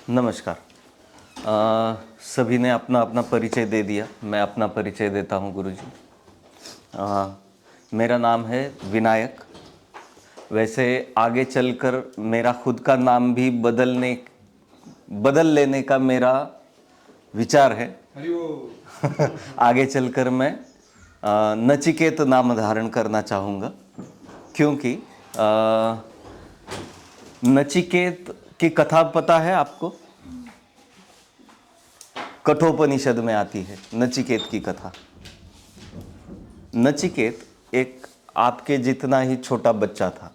नमस्कार। सभी ने अपना अपना परिचय दे दिया, मैं अपना परिचय देता हूँ गुरुजी। मेरा नाम है विनायक। वैसे आगे चलकर मेरा खुद का नाम भी बदल लेने का मेरा विचार है। आगे चलकर मैं नचिकेत नाम धारण करना चाहूँगा, क्योंकि नचिकेत की कथा पता है आपको? कठोपनिषद में आती है नचिकेत की कथा। नचिकेत एक आपके जितना ही छोटा बच्चा था।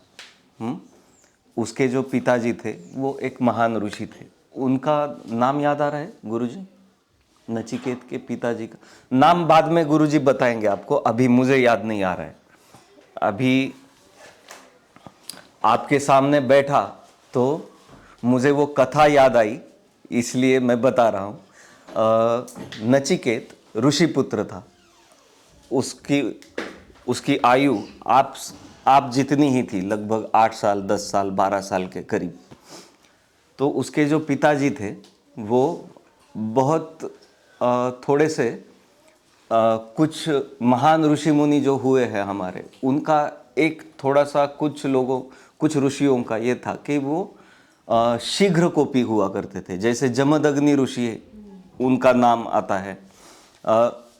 उसके जो पिताजी थे वो एक महान ऋषि थे। उनका नाम याद आ रहा है गुरुजी? नचिकेत के पिताजी का नाम बाद में गुरुजी बताएंगे आपको, अभी मुझे याद नहीं आ रहा है। अभी आपके सामने बैठा तो मुझे वो कथा याद आई, इसलिए मैं बता रहा हूँ। नचिकेत ऋषिपुत्र था। उसकी आयु आप जितनी ही थी, लगभग 8 साल, 10 साल, 12 साल के करीब। तो उसके जो पिताजी थे वो बहुत थोड़े से कुछ महान ऋषि मुनि जो हुए हैं हमारे, उनका एक थोड़ा सा कुछ ऋषियों का ये था कि वो शीघ्र कोपी हुआ करते थे। जैसे जमदग्नि ऋषि है, उनका नाम आता है।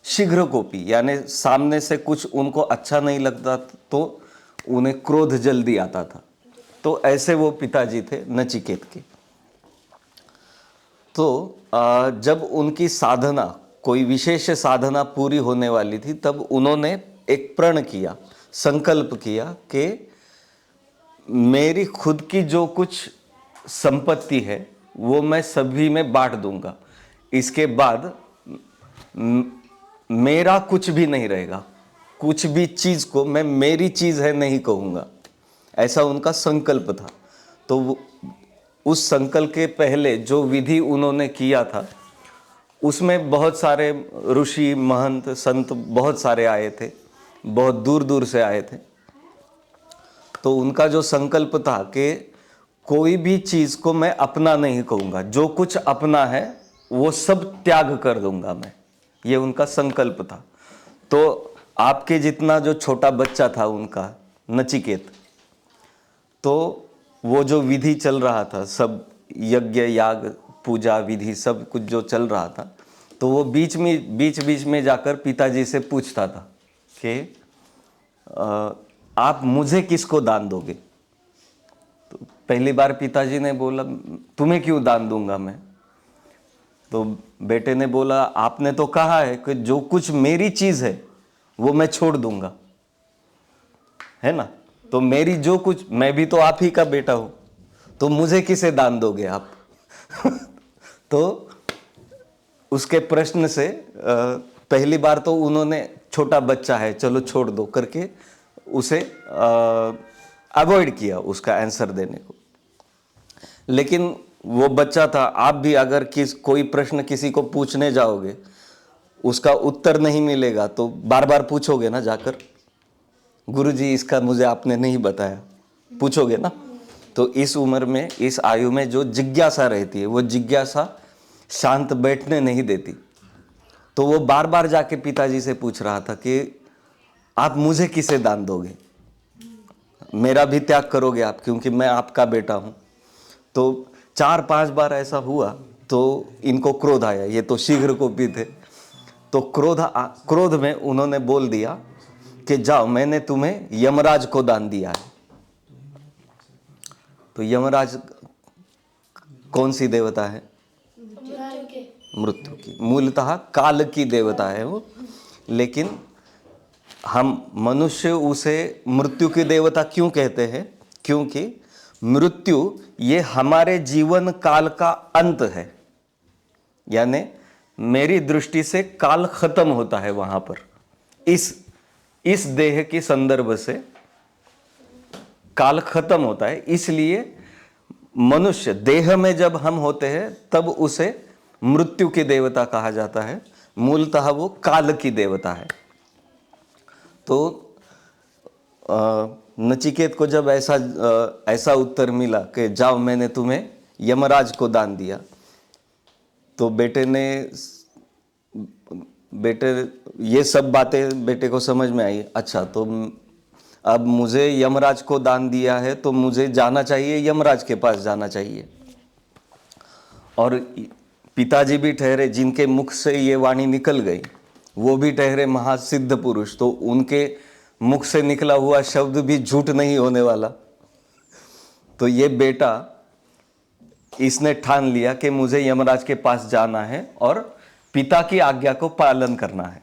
शीघ्र कोपी यानी सामने से कुछ उनको अच्छा नहीं लगता तो उन्हें क्रोध जल्दी आता था। तो ऐसे वो पिताजी थे नचिकेत के। तो जब उनकी साधना, कोई विशेष साधना पूरी होने वाली थी, तब उन्होंने एक प्रण किया, संकल्प किया कि मेरी खुद की जो कुछ संपत्ति है वो मैं सभी में बांट दूंगा। इसके बाद मेरा कुछ भी नहीं रहेगा, कुछ भी चीज को मैं मेरी चीज है नहीं कहूंगा। ऐसा उनका संकल्प था। तो उस संकल्प के पहले जो विधि उन्होंने किया था, उसमें बहुत सारे ऋषि महंत संत बहुत सारे आए थे, बहुत दूर दूर से आए थे। तो उनका जो संकल्प था कि कोई भी चीज को मैं अपना नहीं कहूंगा, जो कुछ अपना है वो सब त्याग कर दूंगा मैं, ये उनका संकल्प था। तो आपके जितना जो छोटा बच्चा था उनका नचिकेत, तो वो जो विधि चल रहा था, सब यज्ञ याग पूजा विधि सब कुछ जो चल रहा था, तो वो बीच में जाकर पिताजी से पूछता था कि आप मुझे किसको दान दोगे? तो पहली बार पिताजी ने बोला, तुम्हें क्यों दान दूंगा मैं? तो बेटे ने बोला, आपने तो कहा है कि जो कुछ मेरी चीज है वो मैं छोड़ दूंगा, है ना? तो मेरी जो कुछ, मैं भी तो आप ही का बेटा हूं, तो मुझे किसे दान दोगे आप? तो उसके प्रश्न से पहली बार तो उन्होंने, छोटा बच्चा है चलो छोड़ दो करके उसे अवॉइड किया उसका आंसर देने को। लेकिन वो बच्चा था, आप भी अगर कोई प्रश्न किसी को पूछने जाओगे, उसका उत्तर नहीं मिलेगा तो बार बार पूछोगे ना जाकर, गुरुजी इसका मुझे आपने नहीं बताया, पूछोगे ना? तो इस उम्र में, इस आयु में जो जिज्ञासा रहती है, वो जिज्ञासा शांत बैठने नहीं देती। तो वो बार बार जाके पिताजी से पूछ रहा था कि आप मुझे किसे दान दोगे, मेरा भी त्याग करोगे आप, क्योंकि मैं आपका बेटा हूं। तो 4-5 बार ऐसा हुआ तो इनको क्रोध आया, ये तो शीघ्र कोपी थे। तो क्रोध में उन्होंने बोल दिया कि जाओ, मैंने तुम्हें यमराज को दान दिया है। तो यमराज कौन सी देवता है? मृत्यु की, मूलतः काल की देवता है वो। लेकिन हम मनुष्य उसे मृत्यु की देवता क्यों कहते हैं? क्योंकि मृत्यु ये हमारे जीवन काल का अंत है, यानी मेरी दृष्टि से काल खत्म होता है वहां पर। इस देह के संदर्भ से काल खत्म होता है। इसलिए मनुष्य देह में जब हम होते हैं तब उसे मृत्यु की देवता कहा जाता है। मूलतः वो काल की देवता है। तो नचिकेत को जब ऐसा उत्तर मिला कि जाओ, मैंने तुम्हें यमराज को दान दिया, तो बेटे ये सब बातें बेटे को समझ में आई। अच्छा, तो अब मुझे यमराज को दान दिया है तो मुझे जाना चाहिए, यमराज के पास जाना चाहिए। और पिताजी भी ठहरे, जिनके मुख से ये वाणी निकल गई, वो भी ठहरे महासिद्ध पुरुष, तो उनके मुख से निकला हुआ शब्द भी झूठ नहीं होने वाला। तो ये बेटा, इसने ठान लिया कि मुझे यमराज के पास जाना है और पिता की आज्ञा को पालन करना है।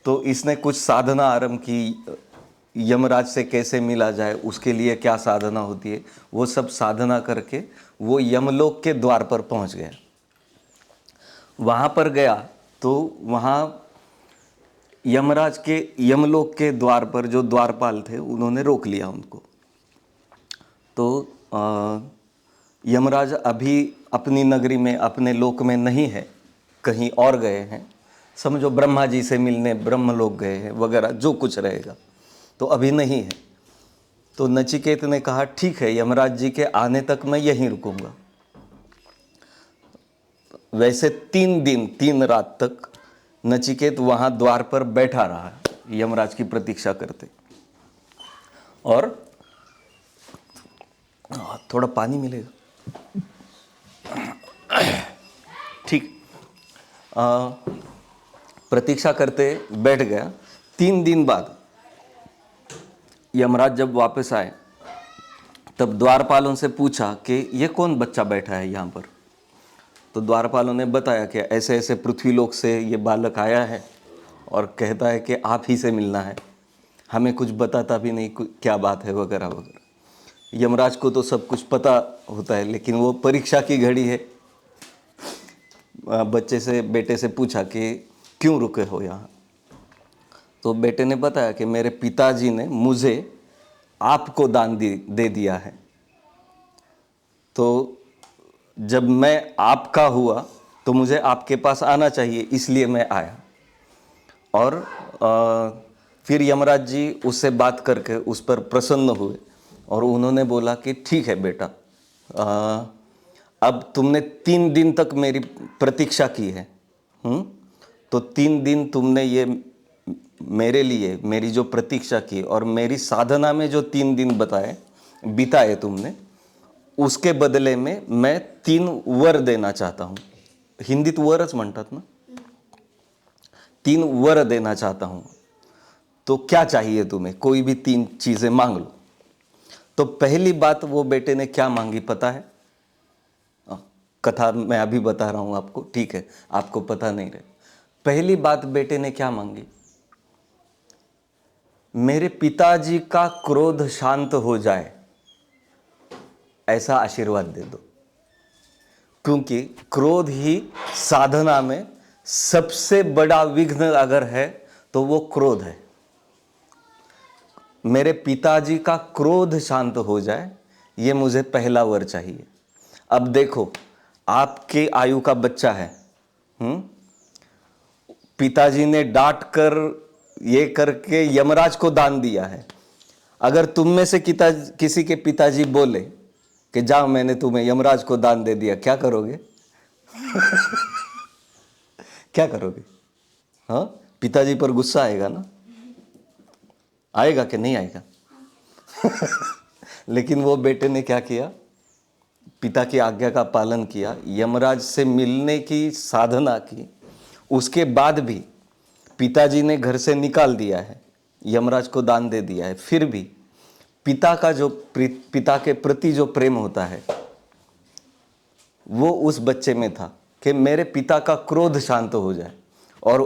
तो इसने कुछ साधना आरंभ की, यमराज से कैसे मिला जाए, उसके लिए क्या साधना होती है, वो सब साधना करके वो यमलोक के द्वार पर पहुंच गया। वहां पर गया तो वहां यमलोक के द्वार पर जो द्वारपाल थे, उन्होंने रोक लिया उनको। तो यमराज अभी अपनी नगरी में, अपने लोक में नहीं है, कहीं और गए हैं, समझो ब्रह्मा जी से मिलने ब्रह्मलोक गए हैं वगैरह, जो कुछ रहेगा, तो अभी नहीं है। तो नचिकेत ने कहा ठीक है, यमराज जी के आने तक मैं यहीं रुकूंगा। वैसे 3 दिन 3 रात तक नचिकेत वहां द्वार पर बैठा रहा, यमराज की प्रतीक्षा करते। और थोड़ा पानी मिलेगा? ठीक। प्रतीक्षा करते बैठ गया। 3 दिन बाद यमराज जब वापस आए, तब द्वारपालों से पूछा कि ये कौन बच्चा बैठा है यहाँ पर। तो द्वारपालों ने बताया कि ऐसे ऐसे पृथ्वीलोक से ये बालक आया है और कहता है कि आप ही से मिलना है, हमें कुछ बताता भी नहीं क्या बात है वगैरह वगैरह। यमराज को तो सब कुछ पता होता है, लेकिन वो परीक्षा की घड़ी है। बेटे से पूछा कि क्यों रुके हो यहाँ। तो बेटे ने बताया कि मेरे पिताजी ने मुझे आपको दान दे दिया है, तो जब मैं आपका हुआ तो मुझे आपके पास आना चाहिए, इसलिए मैं आया। और फिर यमराज जी उससे बात करके उस पर प्रसन्न हुए और उन्होंने बोला कि ठीक है बेटा, अब तुमने 3 दिन तक मेरी प्रतीक्षा की है, तो 3 दिन तुमने ये मेरे लिए मेरी जो प्रतीक्षा की और मेरी साधना में जो 3 दिन बिताए तुमने, उसके बदले में मैं 3 वर देना चाहता हूँ। हिंदीत वरच म्हणतात ना, 3 वर देना चाहता हूँ। तो क्या चाहिए तुम्हें? कोई भी 3 चीजें मांग लो। तो पहली बात वो बेटे ने क्या मांगी पता है? कथा मैं अभी बता रहा हूं आपको, ठीक है, आपको पता नहीं रहे। पहली बात बेटे ने क्या मांगी? मेरे पिताजी का क्रोध शांत हो जाए, ऐसा आशीर्वाद दे दो। क्योंकि क्रोध ही साधना में सबसे बड़ा विघ्न अगर है तो वो क्रोध है। मेरे पिताजी का क्रोध शांत हो जाए, ये मुझे पहला वर चाहिए। अब देखो, आपके आयु का बच्चा है, पिताजी ने डांट कर ये करके यमराज को दान दिया है। अगर तुम में से किसी के पिताजी बोले कि जाओ मैंने तुम्हें यमराज को दान दे दिया, क्या करोगे? क्या करोगे? हाँ, पिताजी पर गुस्सा आएगा ना? आएगा कि नहीं आएगा? लेकिन वो बेटे ने क्या किया? पिता की आज्ञा का पालन किया, यमराज से मिलने की साधना की। उसके बाद भी पिताजी ने घर से निकाल दिया है, यमराज को दान दे दिया है, फिर भी पिता के प्रति जो प्रेम होता है वो उस बच्चे में था कि मेरे पिता का क्रोध शांत हो जाए। और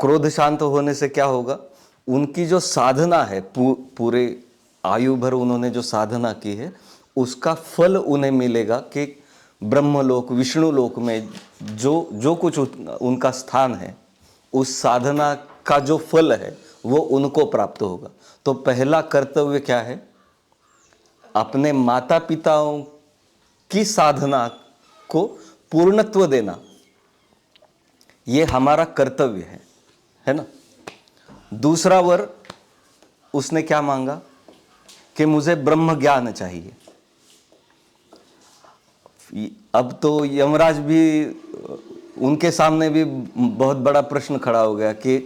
क्रोध शांत होने से क्या होगा? उनकी जो साधना है, पूरे आयु भर उन्होंने जो साधना की है, उसका फल उन्हें मिलेगा कि ब्रह्मलोक विष्णु लोक में जो कुछ उनका स्थान है, उस साधना का जो फल है वो उनको प्राप्त होगा। तो पहला कर्तव्य क्या है? अपने माता पिताओं की साधना को पूर्णत्व देना, ये हमारा कर्तव्य है ना। दूसरा वर उसने क्या मांगा कि मुझे ब्रह्म ज्ञान चाहिए। अब तो यमराज भी, उनके सामने भी बहुत बड़ा प्रश्न खड़ा हो गया कि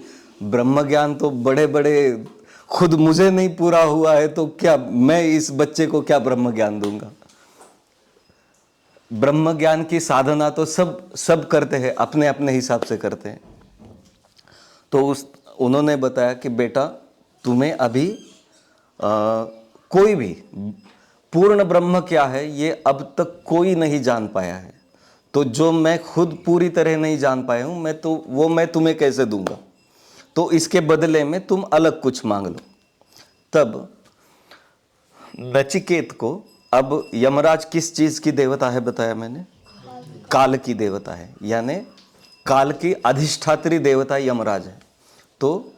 ब्रह्म ज्ञान तो बड़े बड़े, खुद मुझे नहीं पूरा हुआ है तो क्या मैं इस बच्चे को क्या ब्रह्म ज्ञान दूंगा। ब्रह्म ज्ञान की साधना तो सब करते हैं, अपने अपने हिसाब से करते हैं। तो उन्होंने बताया कि बेटा तुम्हें अभी कोई भी पूर्ण ब्रह्म क्या है ये अब तक कोई नहीं जान पाया है, तो जो मैं खुद पूरी तरह नहीं जान पाया हूं मैं तुम्हें कैसे दूंगा, तो इसके बदले में तुम अलग कुछ मांग लो। तब नचिकेत को, अब यमराज किस चीज की देवता है बताया मैंने, काल की देवता है, यानी काल की अधिष्ठात्री देवता यमराज है। तो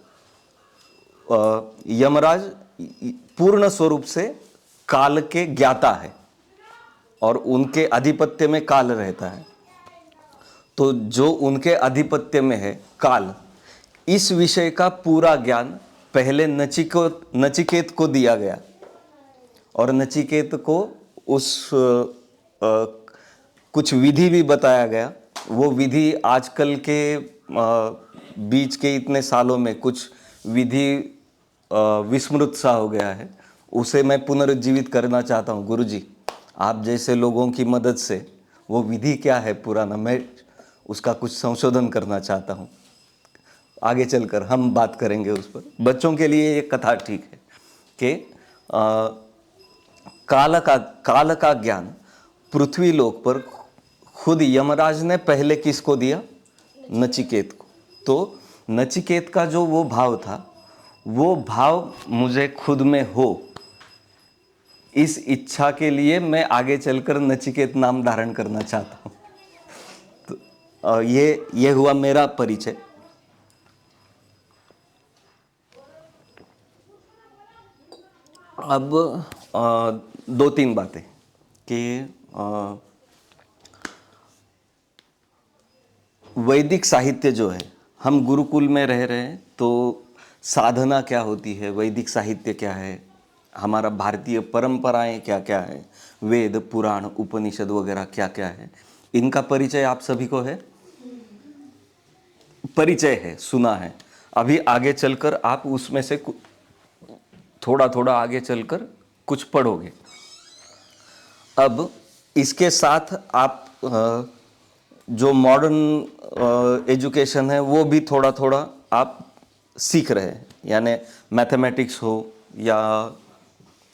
यमराज पूर्ण स्वरूप से काल के ज्ञाता है और उनके आधिपत्य में काल रहता है। तो जो उनके आधिपत्य में है काल, इस विषय का पूरा ज्ञान पहले नचिकेत को दिया गया और नचिकेत को उस कुछ विधि भी बताया गया। वो विधि आजकल के बीच के इतने सालों में कुछ विधि विस्मृत सा हो गया है, उसे मैं पुनरुज्जीवित करना चाहता हूँ। गुरुजी, आप जैसे लोगों की मदद से वो विधि क्या है पुराना, मैं उसका कुछ संशोधन करना चाहता हूँ। आगे चलकर हम बात करेंगे उस पर। बच्चों के लिए ये कथा ठीक है कि काल का ज्ञान पृथ्वी लोक पर खुद यमराज ने पहले किसको दिया, नचिकेत को। तो नचिकेत का जो वो भाव था, वो भाव मुझे खुद में हो, इस इच्छा के लिए मैं आगे चलकर नचिकेत नाम धारण करना चाहता हूँ। तो ये हुआ मेरा परिचय। अब दो तीन बातें कि वैदिक साहित्य जो है, हम गुरुकुल में रह रहे हैं तो साधना क्या होती है, वैदिक साहित्य क्या है, हमारा भारतीय परंपराएं क्या क्या है, वेद पुराण उपनिषद वगैरह क्या क्या है, इनका परिचय आप सभी को है, परिचय है, सुना है। अभी आगे चलकर आप उसमें से थोड़ा थोड़ा आगे चलकर कुछ पढ़ोगे। अब इसके साथ आप जो मॉडर्न एजुकेशन है वो भी थोड़ा थोड़ा आप सीख रहे हैं, यानी मैथमेटिक्स हो या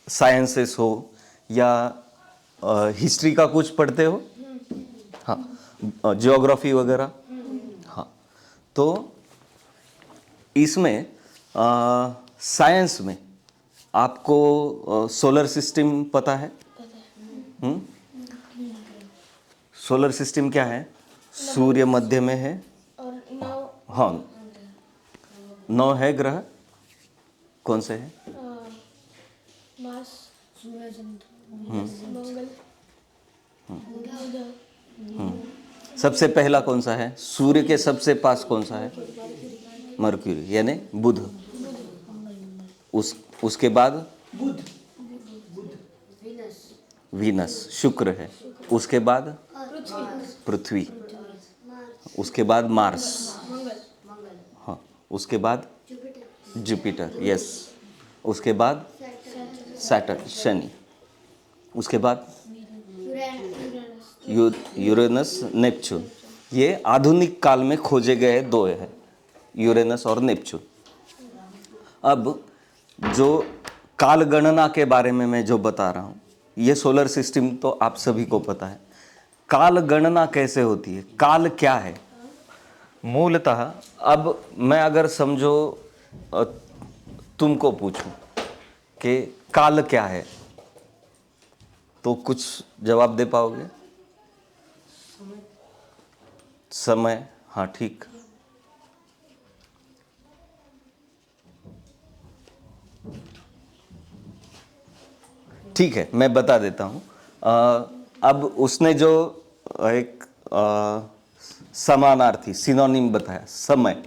साइंसेस हो या हिस्ट्री का कुछ पढ़ते हो, हाँ, ज्योग्राफी वगैरह, हाँ। तो इसमें साइंस में आपको सोलर सिस्टम पता है? सोलर सिस्टम क्या है? सूर्य मध्य में है, हाँ, 9 है ग्रह, कौन से है? मार्स, सूरज, मंगल, सबसे पहला कौन सा है? सूर्य के सबसे पास कौन सा है? मरक्यूरी, यानी बुध। उसके बाद वीनस, शुक्र है। उसके बाद पृथ्वी, उसके बाद मार्स, हाँ, उसके बाद जुपिटर, यस, उसके बाद सैटर्न, शनि, उसके बाद यूरेनस, नेपच्यून। ये आधुनिक काल में खोजे गए 2 है, यूरेनस और नेपच्यून। अब जो काल गणना के बारे में मैं जो बता रहा हूँ, ये सोलर सिस्टम तो आप सभी को पता है। काल गणना कैसे होती है, काल क्या है मूलतः? अब मैं अगर समझो तुमको पूछूं कि काल क्या है, तो कुछ जवाब दे पाओगे? समय, हाँ ठीक। ठीक है, मैं बता देता हूँ। अब उसने जो एक समानार्थी सिनोनिम बताया, समय,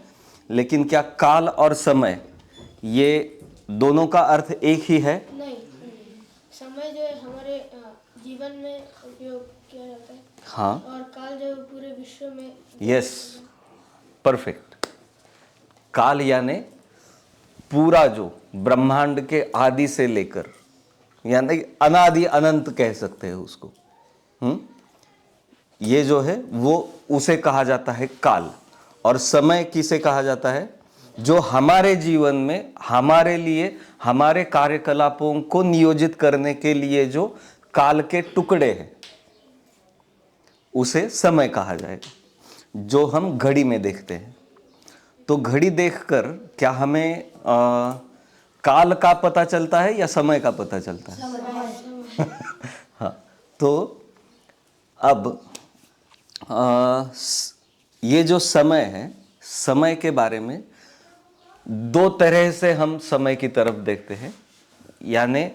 लेकिन क्या काल और समय ये दोनों का अर्थ एक ही है? नहीं, समय जो है हमारे जीवन में उपयोग किया जाता है हाँ, और काल जो है पूरे विश्व में यस, परफेक्ट। काल यानी पूरा जो ब्रह्मांड के आदि से लेकर, यानी अनादि अनंत कह सकते हैं उसको। ये जो है वो उसे कहा जाता है काल। और समय किसे कहा जाता है? जो हमारे जीवन में हमारे लिए हमारे कार्यकलापों को नियोजित करने के लिए जो काल के टुकड़े हैं उसे समय कहा जाएगा, जो हम घड़ी में देखते हैं। तो घड़ी देखकर क्या हमें काल का पता चलता है या समय का पता चलता है? हाँ, तो अब ये जो समय है, समय के बारे में दो तरह से हम समय की तरफ देखते हैं। यानी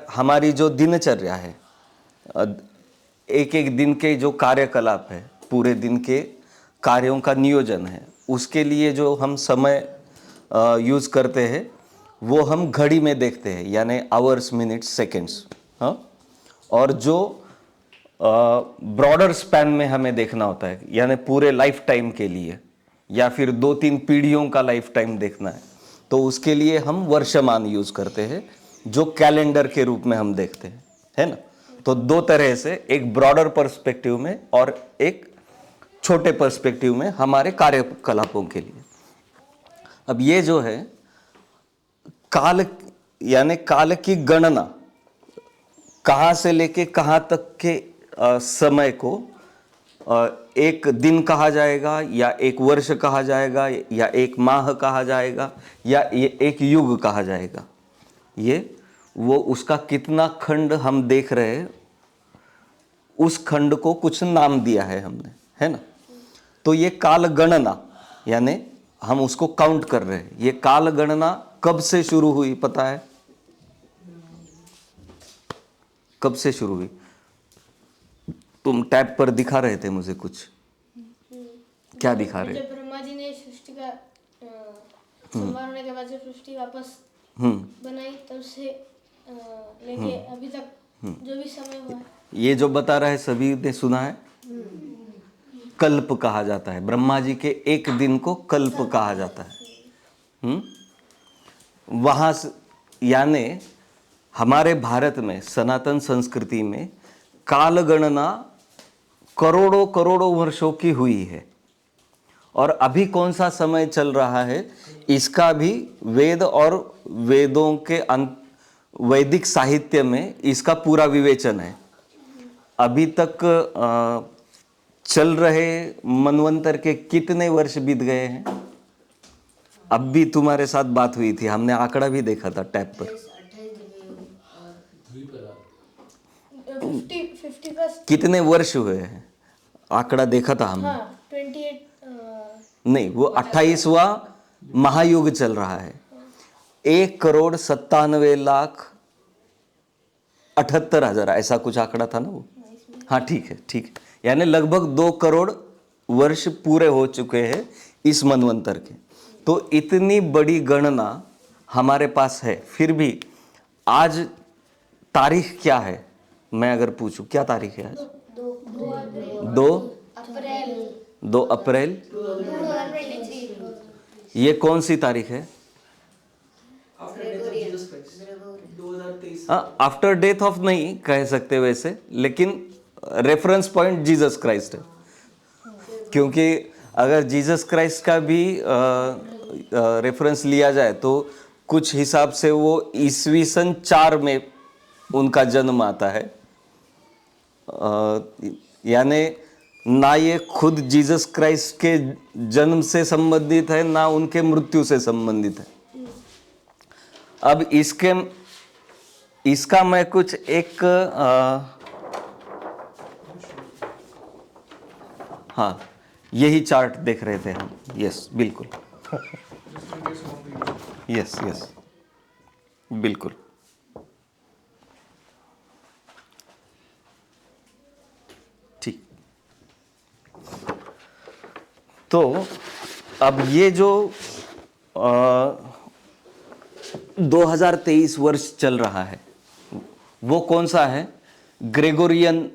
हमारी जो दिनचर्या है, एक एक दिन के जो कार्यकलाप है, पूरे दिन के कार्यों का नियोजन है, उसके लिए जो हम समय यूज़ करते हैं वो हम घड़ी में देखते हैं, यानी आवर्स, मिनट्स, सेकंड्स। हाँ, और जो ब्रॉडर स्पैन में हमें देखना होता है, यानी पूरे लाइफ टाइम के लिए या फिर 2-3 पीढ़ियों का लाइफ टाइम देखना है, तो उसके लिए हम वर्षमान यूज़ करते हैं, जो कैलेंडर के रूप में हम देखते हैं, है ना। तो दो तरह से, एक ब्रॉडर पर्सपेक्टिव में और एक छोटे पर्सपेक्टिव में हमारे कार्यकलापों के लिए। अब ये जो है काल, यानी काल की गणना कहाँ से लेके कहाँ तक के समय को एक दिन कहा जाएगा या एक वर्ष कहा जाएगा या एक माह कहा जाएगा या ये एक युग कहा जाएगा, ये वो उसका कितना खंड हम देख रहे हैं, उस खंड को कुछ नाम दिया है हमने, है ना। तो ये काल गणना, यानी हम उसको काउंट कर रहे हैं। ये काल गणना कब से शुरू हुई पता है? कब से शुरू हुई? तुम टैब पर दिखा रहे थे मुझे कुछ, क्या दिखा रहे? जब ब्रह्मा जी ने सृष्टि का संहार होने के बाद जब सृष्टि वापस बनाई, तब से लेके अभी तक जो भी समय हुआ है, ये जो बता रहा है सभी ने सुना है। कल्प कहा जाता है, ब्रह्मा जी के एक दिन को कल्प कहा जाता है। वहां से, यानी हमारे भारत में सनातन संस्कृति में काल गणना करोड़ों करोड़ों वर्षों की हुई है। और अभी कौन सा समय चल रहा है, इसका भी वेद और वेदों के वैदिक साहित्य में इसका पूरा विवेचन है। अभी तक चल रहे मनवंतर के कितने वर्ष बीत गए हैं? अब भी तुम्हारे साथ बात हुई थी, हमने आंकड़ा भी देखा था टैब पर। 50 कितने वर्ष हुए हैं? आंकड़ा देखा था हमने। हाँ, 28 नहीं, वो 28वां महायुग चल रहा है। 1,97,78,000 ऐसा कुछ आंकड़ा था ना वो। हाँ, ठीक है, ठीक है। यानी लगभग 2 करोड़ वर्ष पूरे हो चुके हैं इस मनवंतर के। तो इतनी बड़ी गणना हमारे पास है, फिर भी आज तारीख क्या है? मैं अगर पूछूं क्या तारीख है आज? 2 अप्रैल। ये कौन सी तारीख है? आफ्टर डेथ ऑफ नहीं कह सकते वैसे, लेकिन रेफरेंस पॉइंट जीसस क्राइस्ट है। क्योंकि अगर जीसस क्राइस्ट का भी रेफरेंस लिया जाए तो कुछ हिसाब से वो ईस्वी सन 4 में उनका जन्म आता है। यानी ना ये खुद जीसस क्राइस्ट के जन्म से संबंधित है, ना उनके मृत्यु से संबंधित है। अब इसका मैं कुछ एक हाँ, यही चार्ट देख रहे थे हम। यस, बिल्कुल। यस, यस, बिल्कुल। ठीक। तो अब ये जो 2023 वर्ष चल रहा है वो कौन सा है? ग्रेगोरियन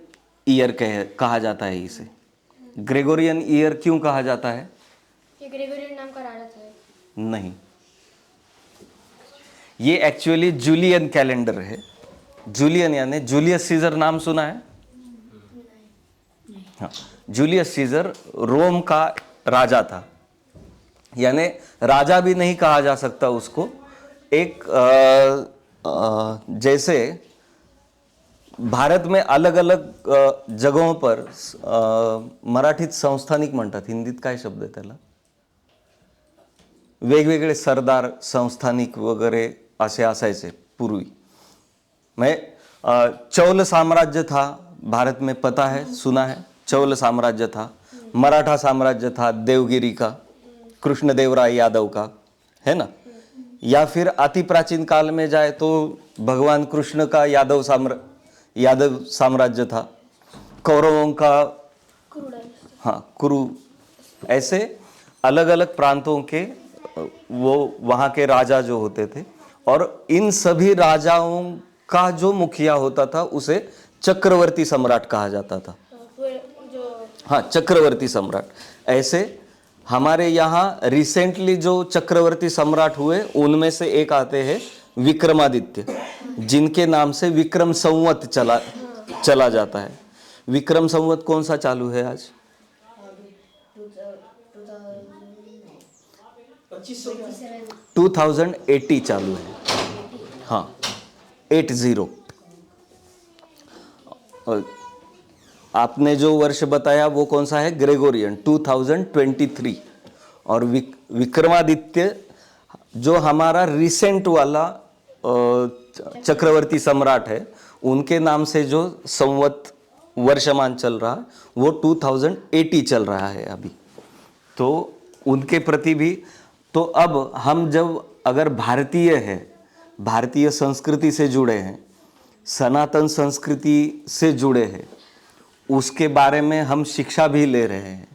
ईयर कहा जाता है इसे। ग्रेगोरियन ईयर क्यों कहा जाता है? ये ग्रेगोरियन नाम का राजा था। नहीं, ये एक्चुअली जूलियन कैलेंडर है। जूलियन यानी जूलियस सीजर नाम सुना है? हाँ, जूलियस सीजर रोम का राजा था, यानी राजा भी नहीं कहा जा सकता उसको। एक जैसे भारत में अलग अलग जगहों पर मराठीत संस्थानिक म्हणतात, हिंदीत काय शब्द आहे त्याला? वेगवेगळे सरदार संस्थानिक वगैरे असे असायचे पूर्वी। मैं चौल साम्राज्य था भारत में, पता है, सुना है? चौल साम्राज्य था, मराठा साम्राज्य था देवगिरी का, कृष्णदेवराय यादव का, है ना? या फिर अति प्राचीन काल में जाए तो भगवान कृष्ण का यादव साम्राज्य था, कौरवों का, हाँ, कुरु। ऐसे अलग अलग प्रांतों के वो वहाँ के राजा जो होते थे, और इन सभी राजाओं का जो मुखिया होता था उसे चक्रवर्ती सम्राट कहा जाता था। हाँ, चक्रवर्ती सम्राट। ऐसे हमारे यहाँ रिसेंटली जो चक्रवर्ती सम्राट हुए उनमें से एक आते हैं विक्रमादित्य, जिनके नाम से विक्रम संवत चला जाता है। विक्रम संवत कौन सा चालू है आज? 2080 चालू है। हाँ, 80। आपने जो वर्ष बताया वो कौन सा है? ग्रेगोरियन 2023। और विक्रमादित्य जो हमारा रिसेंट वाला चक्रवर्ती सम्राट है, उनके नाम से जो संवत वर्षमान चल रहा है वो 2080 चल रहा है अभी। तो उनके प्रति भी, तो अब हम जब अगर भारतीय है, भारतीय संस्कृति से जुड़े हैं, सनातन संस्कृति से जुड़े हैं, उसके बारे में हम शिक्षा भी ले रहे हैं,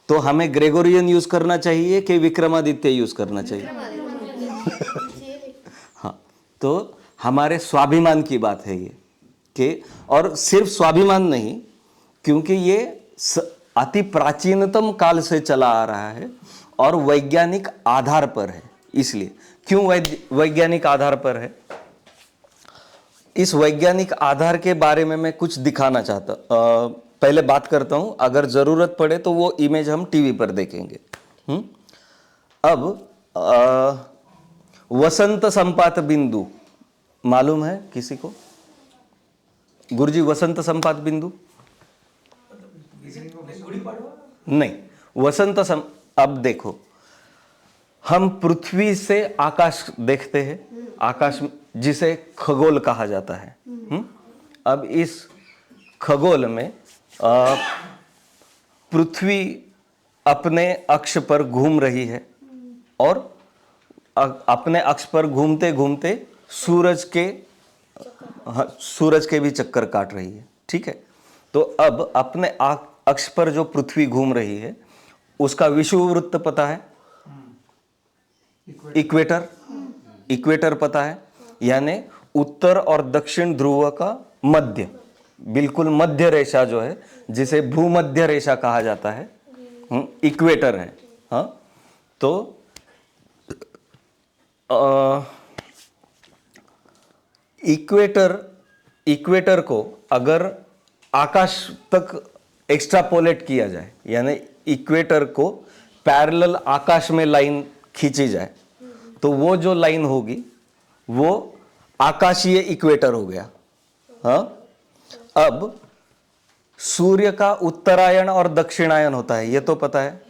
तो हमें ग्रेगोरियन यूज करना चाहिए कि विक्रमादित्य यूज करना चाहिए? हाँ, तो हमारे स्वाभिमान की बात है ये कि, और सिर्फ स्वाभिमान नहीं, क्योंकि ये अति प्राचीनतम काल से चला आ रहा है और वैज्ञानिक आधार पर है। इसलिए क्यों वैज्ञानिक आधार पर है? इस वैज्ञानिक आधार के बारे में मैं कुछ दिखाना चाहता, पहले बात करता हूं, अगर जरूरत पड़े तो वो इमेज हम टीवी पर देखेंगे। अब वसंत संपात बिंदु मालूम है किसी को? गुरुजी, वसंत संपात बिंदु नहीं, अब देखो, हम पृथ्वी से आकाश देखते हैं, आकाश जिसे खगोल कहा जाता है। अब इस खगोल में पृथ्वी अपने अक्ष पर घूम रही है और अपने अक्ष पर घूमते घूमते सूरज के भी चक्कर काट रही है। ठीक है, तो अब अपने अक्ष पर जो पृथ्वी घूम रही है उसका विषुववृत्त पता है? इक्वेटर पता है, यानी उत्तर और दक्षिण ध्रुव का मध्य, बिल्कुल मध्य रेखा जो है, जिसे भूमध्य रेखा कहा जाता है, इक्वेटर है। हाँ, तो इक्वेटर को अगर आकाश तक एक्स्ट्रापोलेट किया जाए, यानी इक्वेटर को पैरेलल आकाश में लाइन खींची जाए, तो वो जो लाइन होगी वो आकाशीय इक्वेटर हो गया। हाँ, अब सूर्य का उत्तरायण और दक्षिणायन होता है, ये तो पता है।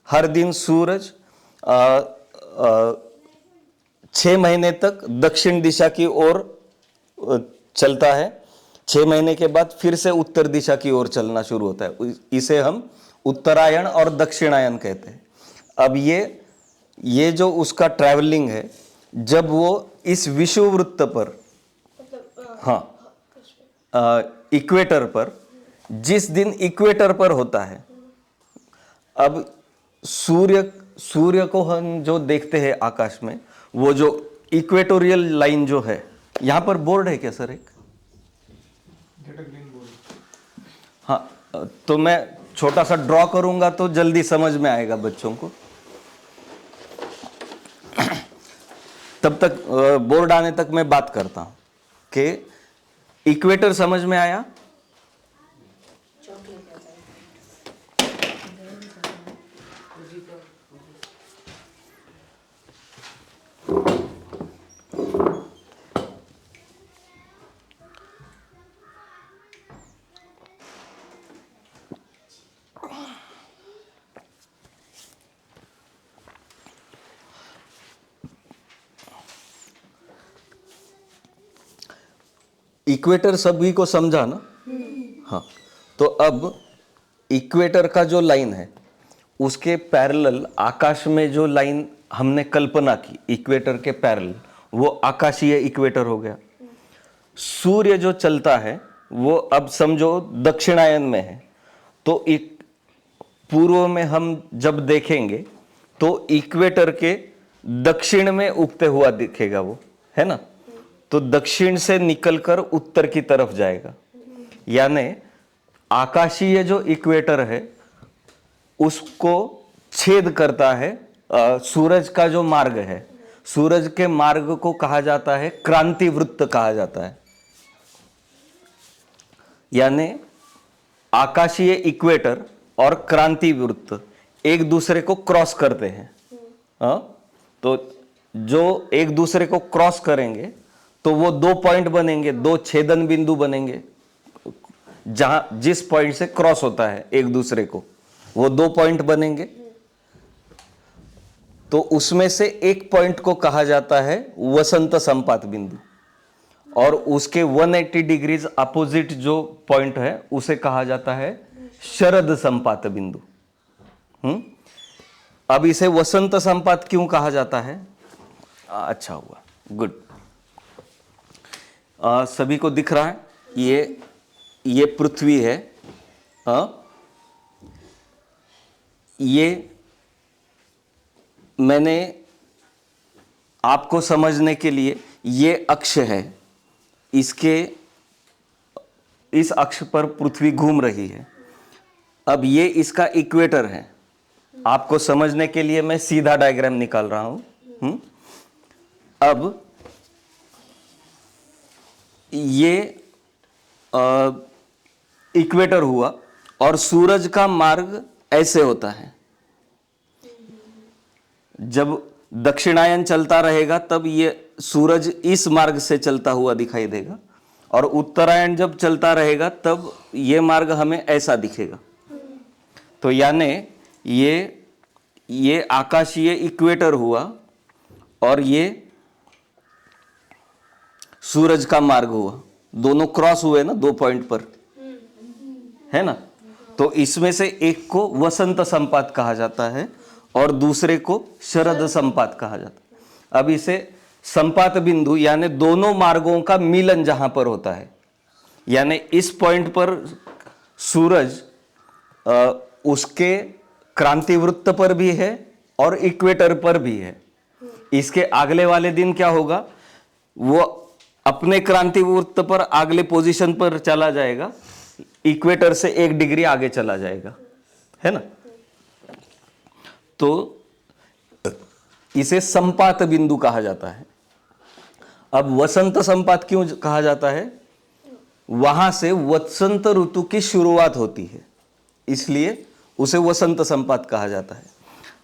हर दिन सूरज 6 महीने तक दक्षिण दिशा की ओर चलता है, 6 महीने के बाद फिर से उत्तर दिशा की ओर चलना शुरू होता है। इसे हम उत्तरायण और दक्षिणायन कहते हैं। अब ये जो उसका ट्रैवलिंग है, जब वो इस विषुववृत्त पर, हाँ, इक्वेटर पर, जिस दिन इक्वेटर पर होता है, अब सूर्य को हम जो देखते हैं आकाश में, वो जो इक्वेटोरियल लाइन जो है, यहाँ पर बोर्ड है क्या सर एक? हाँ, तो मैं छोटा सा ड्रॉ करूंगा तो जल्दी समझ में आएगा बच्चों को। तब तक बोर्ड आने तक मैं बात करता हूं कि इक्वेटर समझ में आया? इक्वेटर सभी को समझा ना? हाँ, तो अब इक्वेटर का जो लाइन है उसके पैरेलल आकाश में जो लाइन हमने कल्पना की इक्वेटर के पैरेलल, वो आकाशीय इक्वेटर हो गया। सूर्य जो चलता है वो अब समझो दक्षिणायन में है, तो एक पूर्व में हम जब देखेंगे तो इक्वेटर के दक्षिण में उगते हुआ दिखेगा वो, है ना? तो दक्षिण से निकलकर उत्तर की तरफ जाएगा, यानी आकाशीय जो इक्वेटर है उसको छेद करता है सूरज का जो मार्ग है। सूरज के मार्ग को कहा जाता है क्रांति वृत्त कहा जाता है, यानी आकाशीय इक्वेटर और क्रांति वृत्त एक दूसरे को क्रॉस करते हैं। तो जो एक दूसरे को क्रॉस करेंगे तो वो 2 पॉइंट बनेंगे, 2 छेदन बिंदु बनेंगे। जहां जिस पॉइंट से क्रॉस होता है एक दूसरे को, वो 2 पॉइंट बनेंगे। तो उसमें से एक पॉइंट को कहा जाता है वसंत संपात बिंदु, और उसके 180 डिग्रीज अपोजिट जो पॉइंट है उसे कहा जाता है शरद संपात बिंदु। अब इसे वसंत संपात क्यों कहा जाता है? अच्छा हुआ, गुड। सभी को दिख रहा है? ये पृथ्वी है। ये मैंने आपको समझने के लिए ये अक्ष है, इस अक्ष पर पृथ्वी घूम रही है। अब ये इसका इक्वेटर है। आपको समझने के लिए मैं सीधा डायग्राम निकाल रहा हूं। अब ये इक्वेटर हुआ और सूरज का मार्ग ऐसे होता है। जब दक्षिणायन चलता रहेगा तब ये सूरज इस मार्ग से चलता हुआ दिखाई देगा, और उत्तरायण जब चलता रहेगा तब ये मार्ग हमें ऐसा दिखेगा। तो यानी ये आकाशीय इक्वेटर हुआ और ये सूरज का मार्ग हुआ। दोनों क्रॉस हुए ना 2 पॉइंट पर, है ना? तो इसमें से एक को वसंत संपात कहा जाता है और दूसरे को शरद संपात कहा जाता है। अब इसे संपात बिंदु यानी दोनों मार्गों का मिलन जहां पर होता है, यानी इस पॉइंट पर सूरज उसके क्रांति वृत्त पर भी है और इक्वेटर पर भी है। इसके अगले वाले दिन क्या होगा, वो अपने क्रांति वृत्त पर अगले पोजीशन पर चला जाएगा, इक्वेटर से 1 डिग्री आगे चला जाएगा, है ना? तो इसे संपात बिंदु कहा जाता है। अब वसंत संपात क्यों कहा जाता है? वहां से वसंत ऋतु की शुरुआत होती है, इसलिए उसे वसंत संपात कहा जाता है।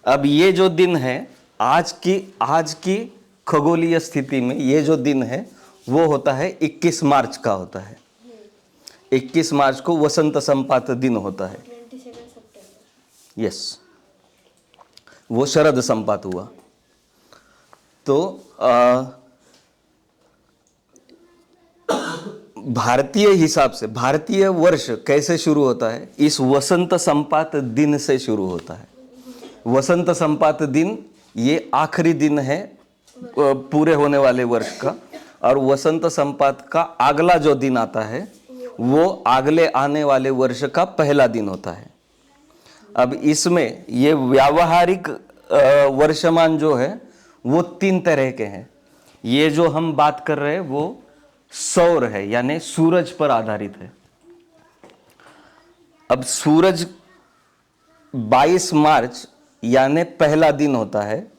अब ये जो दिन है, आज की खगोलीय स्थिति में ये जो दिन है वो होता है 21 मार्च का होता है। 21 मार्च को वसंत संपात दिन होता है। 22 सितंबर। यस, वो शरद संपात हुआ। तो भारतीय हिसाब से भारतीय वर्ष कैसे शुरू होता है? इस वसंत संपात दिन से शुरू होता है। वसंत संपात दिन ये आखिरी दिन है पूरे होने वाले वर्ष का, और वसंत संपात का अगला जो दिन आता है वो अगले आने वाले वर्ष का पहला दिन होता है। अब इसमें ये व्यावहारिक वर्षमान जो है वो 3 तरह के हैं। ये जो हम बात कर रहे हैं वो सौर है, यानी सूरज पर आधारित है। अब सूरज 22 मार्च यानी पहला दिन होता है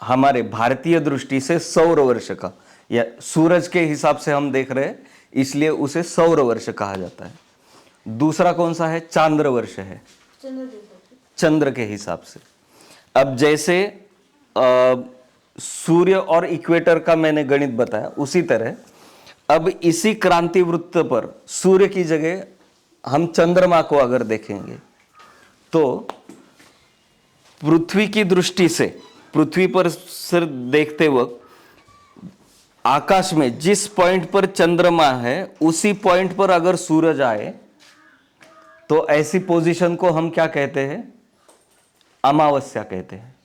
हमारे भारतीय दृष्टि से सौर वर्ष का, या सूरज के हिसाब से हम देख रहे हैं इसलिए उसे सौर वर्ष कहा जाता है। दूसरा कौन सा है? चांद्र वर्ष है, चंद्र के हिसाब से। अब जैसे सूर्य और इक्वेटर का मैंने गणित बताया, उसी तरह अब इसी क्रांति वृत्त पर सूर्य की जगह हम चंद्रमा को अगर देखेंगे तो पृथ्वी की दृष्टि से, पृथ्वी पर सिर देखते वक्त आकाश में जिस पॉइंट पर चंद्रमा है उसी पॉइंट पर अगर सूरज आए तो ऐसी पोजीशन को हम क्या कहते हैं? अमावस्या कहते हैं।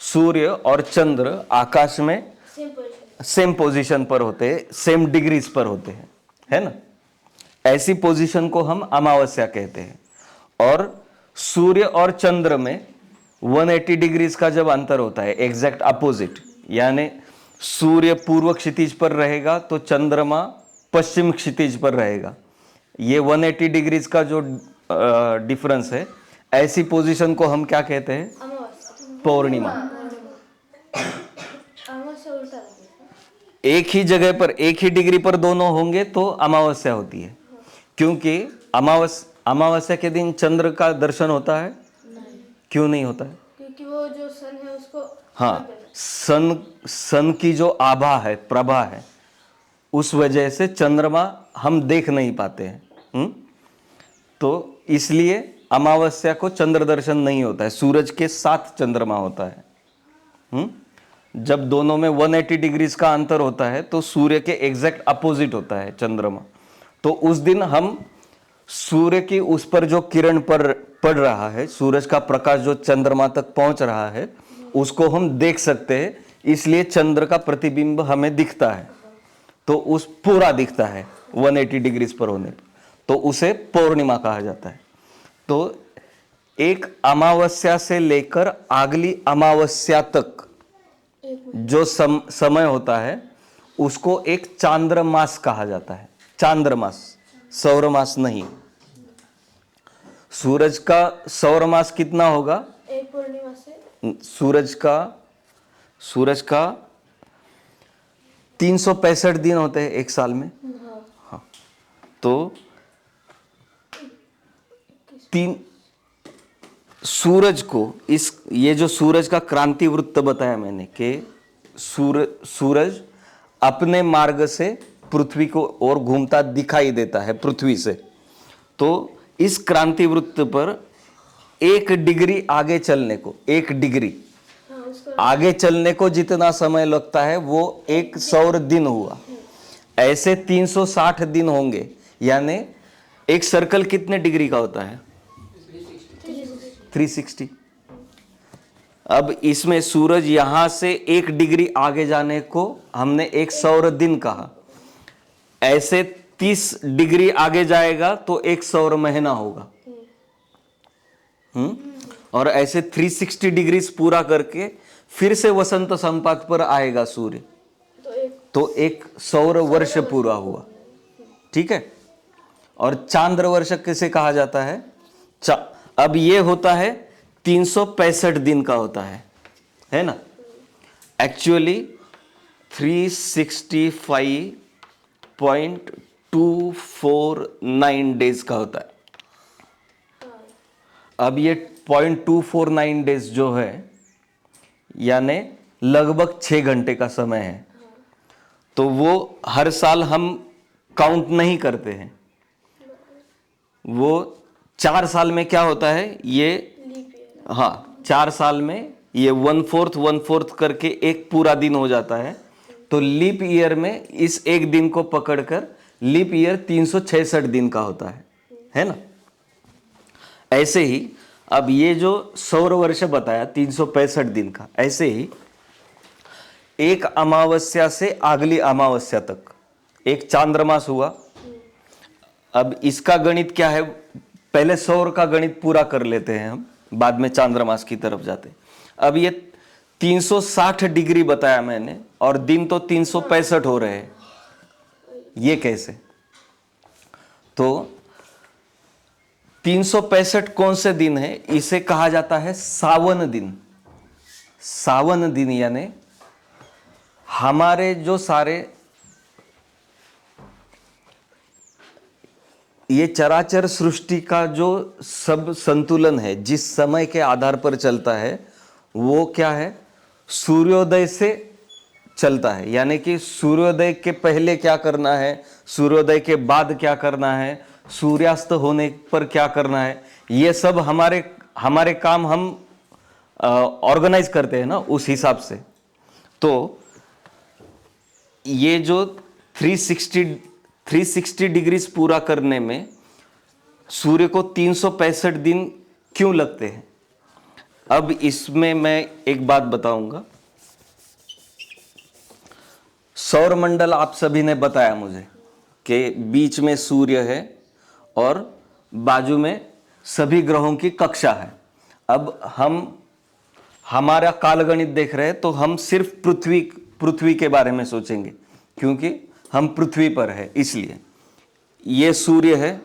सूर्य और चंद्र आकाश में सेम पोजीशन पर होते हैं, सेम डिग्रीज पर होते हैं, है ना? ऐसी पोजीशन को हम अमावस्या कहते हैं। और सूर्य और चंद्र में 180 डिग्रीज का जब अंतर होता है, एग्जैक्ट अपोजिट, यानी सूर्य पूर्व क्षितिज पर रहेगा तो चंद्रमा पश्चिम क्षितिज पर रहेगा, ये 180 डिग्रीज का जो डिफरेंस है, ऐसी पोजीशन को हम क्या कहते हैं? पौर्णिमा। एक ही जगह पर, एक ही डिग्री पर दोनों होंगे तो अमावस्या होती है, क्योंकि अमावस्या के दिन चंद्र का दर्शन होता है? नहीं। क्यों नहीं होता है? क्योंकि वो जो सन है उसको, हाँ, सन की जो आभा है, प्रभा है, उस वजह से चंद्रमा हम देख नहीं पाते हैं। तो इसलिए अमावस्या को चंद्र दर्शन नहीं होता है, सूरज के साथ चंद्रमा होता है। जब दोनों में 180 डिग्रीज का अंतर होता है तो सूर्य के एग्जैक्ट अपोजिट होता है चंद्रमा। तो उस दिन हम सूर्य की उस पर जो किरण पड़ रहा है, सूरज का प्रकाश जो चंद्रमा तक पहुंच रहा है, उसको हम देख सकते हैं, इसलिए चंद्र का प्रतिबिंब हमें दिखता है। तो उस पूरा दिखता है 180 डिग्रीज पर होने पर, तो उसे पौर्णिमा कहा जाता है। तो एक अमावस्या से लेकर अगली अमावस्या तक जो समय होता है उसको एक चांद्रमास कहा जाता है। चांद्रमास, सौरमास नहीं। सूरज का सौरमास कितना होगा? एक पूर्णिमा से सूरज का 365 दिन होते हैं एक साल में। हाँ, तो सूरज को ये जो सूरज का क्रांति वृत्त बताया मैंने कि सूरज अपने मार्ग से पृथ्वी को और घूमता दिखाई देता है पृथ्वी से। तो इस क्रांति वृत्त पर 1 डिग्री आगे चलने को, 1 डिग्री आगे चलने को जितना समय लगता है वो एक सौर दिन हुआ। ऐसे 360 दिन होंगे, यानी एक सर्कल कितने डिग्री का होता है? 360। अब इसमें सूरज यहां से 1 डिग्री आगे जाने को हमने एक सौर दिन कहा। ऐसे 30 डिग्री आगे जाएगा तो एक सौर महीना होगा। और ऐसे 360 डिग्री पूरा करके फिर से वसंत संपात पर आएगा सूर्य, तो एक सौर वर्ष पूरा हुआ। ठीक है। और चांद्र वर्ष किसे कहा जाता है? अब ये होता है 365 दिन का होता है ना? एक्चुअली 365.249 डेज का होता है। अब ये 0.249 डेज जो है, यानी लगभग 6 घंटे का समय है, तो वो हर साल हम काउंट नहीं करते हैं। वो 4 साल में क्या होता है, ये हाँ 4 साल में ये 1/4 करके एक पूरा दिन हो जाता है। तो लीप ईयर में इस एक दिन को पकड़कर लीप ईयर 366 दिन का होता है ना? ऐसे ही अब ये जो सौर वर्ष बताया 365 दिन का, ऐसे ही एक अमावस्या से अगली अमावस्या तक एक चांद्रमास हुआ। अब इसका गणित क्या है, पहले सौर का गणित पूरा कर लेते हैं हम, बाद में चांद्रमास की तरफ जाते हैं। अब ये 360 डिग्री बताया मैंने और दिन तो 365 हो रहे हैं, ये कैसे? तो 365 कौन से दिन है? इसे कहा जाता है सावन दिन। सावन दिन यानी हमारे जो सारे ये चराचर सृष्टि का जो सब संतुलन है, जिस समय के आधार पर चलता है, वो क्या है? सूर्योदय से चलता है। यानी कि सूर्योदय के पहले क्या करना है, सूर्योदय के बाद क्या करना है, सूर्यास्त होने पर क्या करना है, ये सब हमारे काम हम ऑर्गेनाइज करते हैं ना, उस हिसाब से। तो ये जो 360 डिग्रीज पूरा करने में सूर्य को 365 दिन क्यों लगते हैं? अब इसमें मैं एक बात बताऊंगा। सौर मंडल आप सभी ने बताया मुझे कि बीच में सूर्य है और बाजू में सभी ग्रहों की कक्षा है। अब हम हमारा कालगणित देख रहे हैं तो हम सिर्फ पृथ्वी के बारे में सोचेंगे, क्योंकि हम पृथ्वी पर है। इसलिए ये सूर्य है